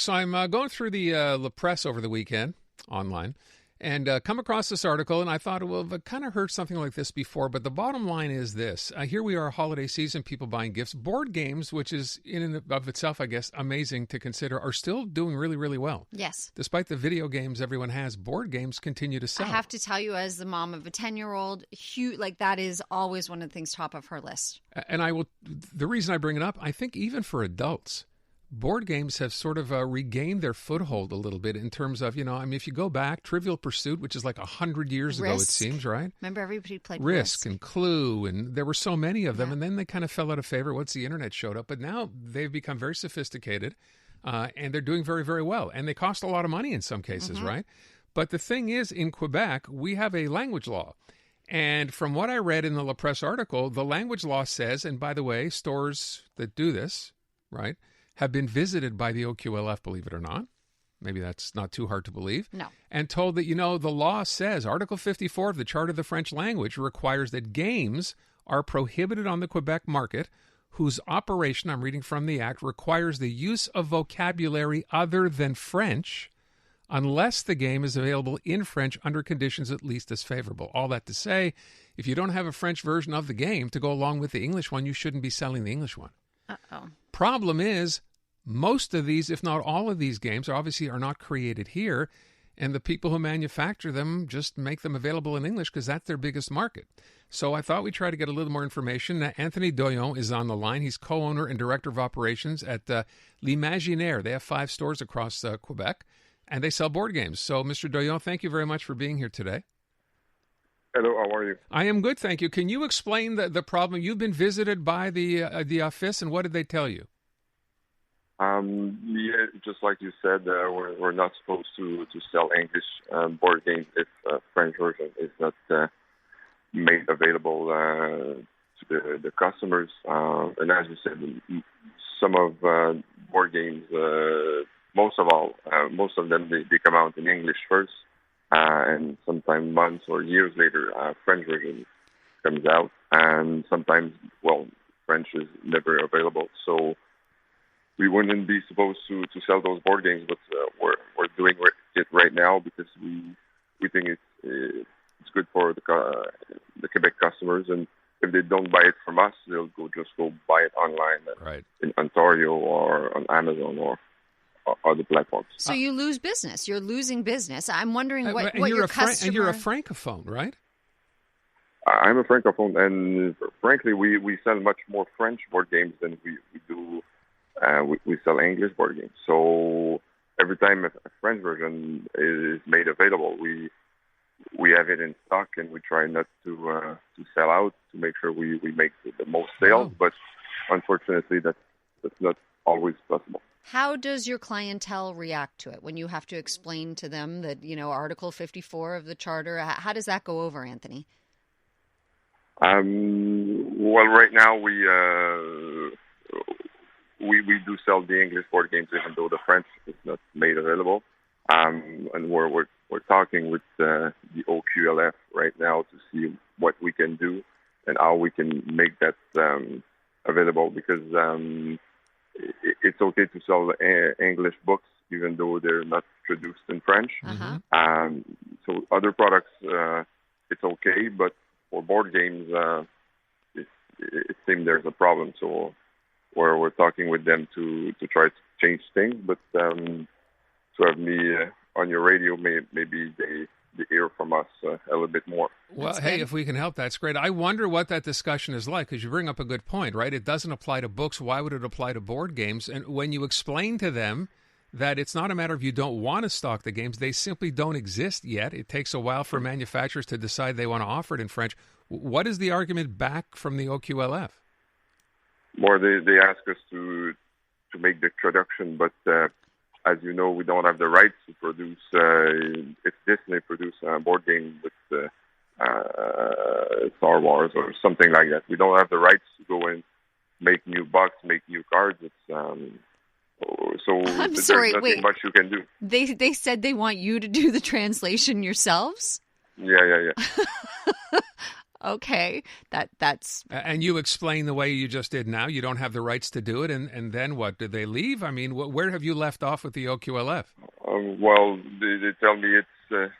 So I'm going through the La Presse over the weekend online and come across this article, and I thought, well, I've kind of heard something like this before, but the bottom line is this. Here we are, holiday season, people buying gifts. Board games, which is in and of itself, I guess, amazing to consider, are still doing really, really well. Yes. Despite the video games everyone has, board games continue to sell. I have to tell you, as the mom of a 10-year-old, that is always one of the things top of her list. And the reason I bring it up, I think even for adults, board games have sort of regained their foothold a little bit in terms of, if you go back, Trivial Pursuit, which is like 100 years ago, it seems, right? Remember everybody played Risk and Clue, and there were so many of them, and then they kind of fell out of favor once the internet showed up. But now they've become very sophisticated, and they're doing very, very well. And they cost a lot of money in some cases, right? But the thing is, in Quebec, we have a language law. And from what I read in the La Presse article, the language law says, and by the way, stores that do this, right, have been visited by the OQLF, believe it or not. Maybe that's not too hard to believe. No. And told that, the law says, Article 54 of the Charter of the French Language requires that games are prohibited on the Quebec market whose operation, I'm reading from the Act, requires the use of vocabulary other than French unless the game is available in French under conditions at least as favorable. All that to say, if you don't have a French version of the game to go along with the English one, you shouldn't be selling the English one. Uh-oh. Problem is, most of these, if not all of these games, obviously are not created here, and the people who manufacture them just make them available in English because that's their biggest market. So I thought we'd try to get a little more information. Anthony DOYON is on the line. He's co-owner and director of operations at L'Imaginaire. They have 5 stores across Quebec, and they sell board games. So, Mr. DOYON, thank you very much for being here today. Hello, how are you? I am good, thank you. Can you explain the problem? You've been visited by the office, and what did they tell you? Yeah, just like you said, we're not supposed to sell English board games if French version is not made available to the customers. And as you said, some of board games, most of them, they come out in English first. And sometimes months or years later, French version comes out, and sometimes, French is never available. So we wouldn't be supposed to sell those board games, but we're doing it right now because we think it's good for the Quebec customers, and if they don't buy it from us, they'll just go buy it online in Ontario or on Amazon or other platforms. So you lose business. You're losing business. I'm wondering what your customer... And you're a francophone, right? I'm a francophone, and frankly, we sell much more French board games than we do. We sell English board games. So every time a French version is made available, we have it in stock, and we try not to sell out to make sure we make the most sales. But unfortunately, that's not always possible. How does your clientele react to it when you have to explain to them that, Article 54 of the Charter? How does that go over, Anthony? Well, right now we do sell the English board games, even though the French is not made available. And we're talking with the OQLF right now to see what we can do and how we can make that available, because it's okay to sell English books even though they're not produced in French. So other products, it's okay, but for board games, it seems there's a problem. So we're talking with them to try to change things, but to have me on your radio, maybe they hear from us a little bit more. Well, hey, if we can help, that's great. I wonder what that discussion is like, because you bring up a good point, right? It doesn't apply to books. Why would it apply to board games? And when you explain to them that it's not a matter of you don't want to stock the games, they simply don't exist yet. It takes a while for manufacturers to decide they want to offer it in French. What is the argument back from the OQLF? Well, they ask us to make the introduction, but as you know, we don't have the rights to produce. If Disney produce a board game with Star Wars or something like that, we don't have the rights to go and make new bucks, make new cards. So I'm sorry, there's nothing much you can do. They said they want you to do the translation yourselves? Yeah. Okay, that's And you explain the way you just did now. You don't have the rights to do it, and then what? Did they leave? I mean, where have you left off with the OQLF? Well, they tell me it's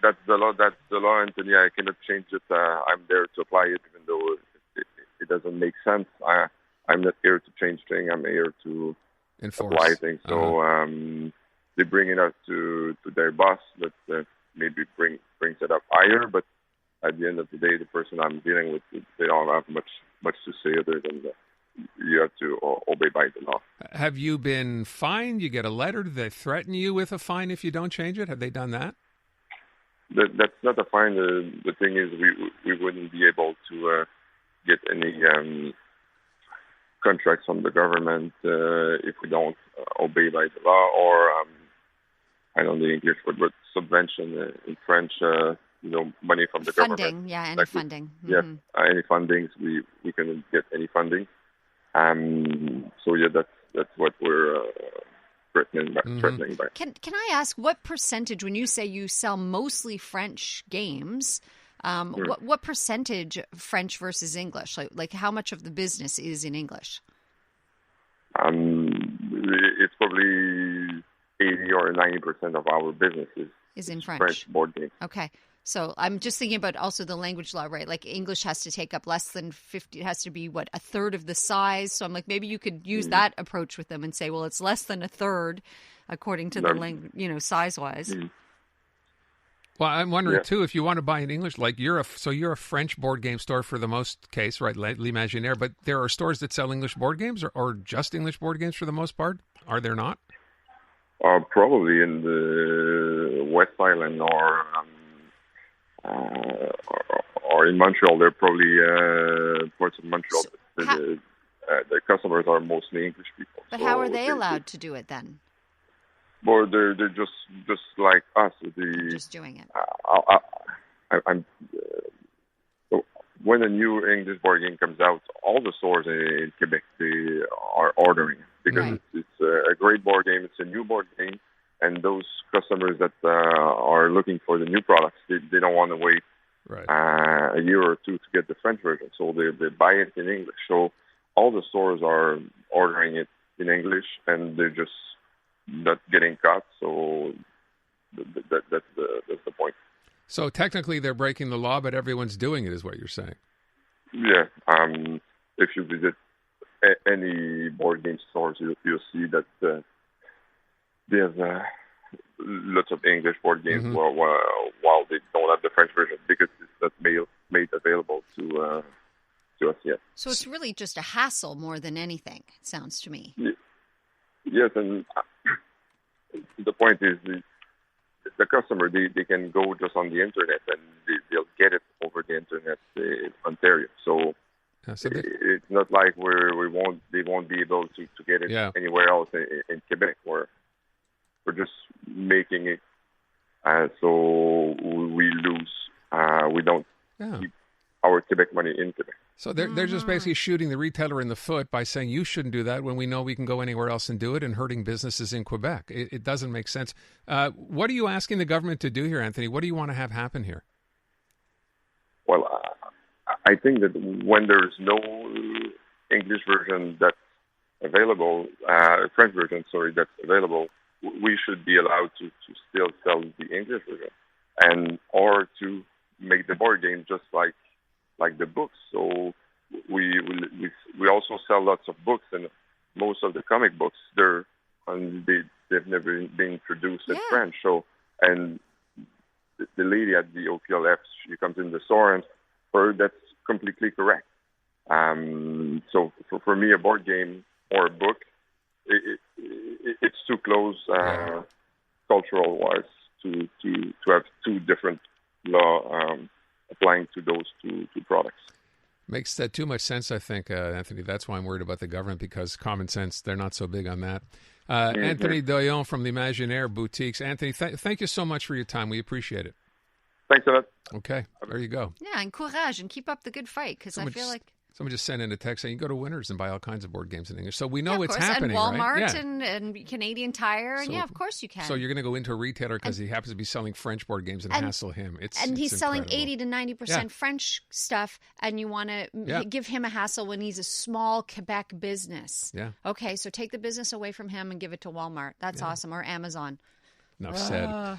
that's the law. That's the law, Anthony. I cannot change it. I'm there to apply it, even though it doesn't make sense. I'm not here to change things. I'm here to Enforce. apply things. So they bring it up to their boss that maybe brings it up higher, but at the end of the day, the person I'm dealing with, they don't have much to say other than you have to obey by the law. Have you been fined? You get a letter? Do they threaten you with a fine if you don't change it? Have they done that? That's not a fine. The thing is, we wouldn't be able to get any contracts from the government if we don't obey by the law, or I don't know the English word, but subvention in French. Money from the funding, government. yeah, any funding. Yeah, any fundings. We couldn't get any funding. So yeah, that's what we're threatening by. Can I ask what percentage, when you say you sell mostly French games, what percentage French versus English? Like how much of the business is in English? It's probably 80 or 90% of our business is in French board games. Okay. So I'm just thinking about also the language law, right? Like English has to take up less than 50. It has to be, a third of the size. So I'm like, maybe you could use that approach with them and say, well, it's less than a third according to the language, size-wise. Well, I'm wondering, too, if you want to buy in English, like you're a French board game store for the most case, right, L'Imaginaire, but there are stores that sell English board games or just English board games for the most part? Are there not? Probably in the West Island or in Montreal. They're probably parts of Montreal. So the customers are mostly English people. But how are they allowed to do it then? Well, they're just like us. Just doing it. When a new English board game comes out, all the stores in Quebec, they are ordering it because it's a great board game. It's a new board game. And those customers that are looking for the new products, they don't want to wait a year or two to get the French version. So they buy it in English. So all the stores are ordering it in English, and they're just not getting caught. So that's the point. So technically they're breaking the law, but everyone's doing it is what you're saying. Yeah. If you visit any board game stores, you'll see that there's lots of English board games while they don't have the French version because it's not made available to us yet. So it's really just a hassle more than anything, it sounds to me. Yes, and the point is the customer, they can go just on the internet and they'll get it over the internet in Ontario. So it's not like they won't be able to get it anywhere else in Quebec. We're just making it so we lose. We don't keep our Quebec money in Quebec. So they're just basically shooting the retailer in the foot by saying you shouldn't do that when we know we can go anywhere else and do it, and hurting businesses in Quebec. It doesn't make sense. What are you asking the government to do here, Anthony? What do you want to have happen here? Well, I think that when there's no English version that's available, French version, that's available, we should be allowed to still sell the English version, or to make the board game just like the books. So we also sell lots of books, and most of the comic books they've never been produced in French. So and the lady at the OQLF, she comes in the store, and for her that's completely correct. So for me, a board game or a book, it's too close cultural wise to have two different law applying to those two products. Makes too much sense, I think, Anthony. That's why I'm worried about the government, because common sense, they're not so big on that. Anthony Doyon from the L'Imaginaire Boutiques. Anthony, thank you so much for your time. We appreciate it. Thanks a lot. Okay, there you go. Yeah, and courage, and keep up the good fight, because I feel like Someone just sent in a text saying you go to Winners and buy all kinds of board games in English. So we know it's course. happening, and Walmart right? and Canadian Tire, and of course you can. So you're going to go into a retailer because he happens to be selling French board games and hassle him. It's he's selling incredible. 80 to 90% French stuff, and you want to give him a hassle when he's a small Quebec business. Yeah. Okay, so take the business away from him and give it to Walmart. That's awesome, or Amazon. Enough said.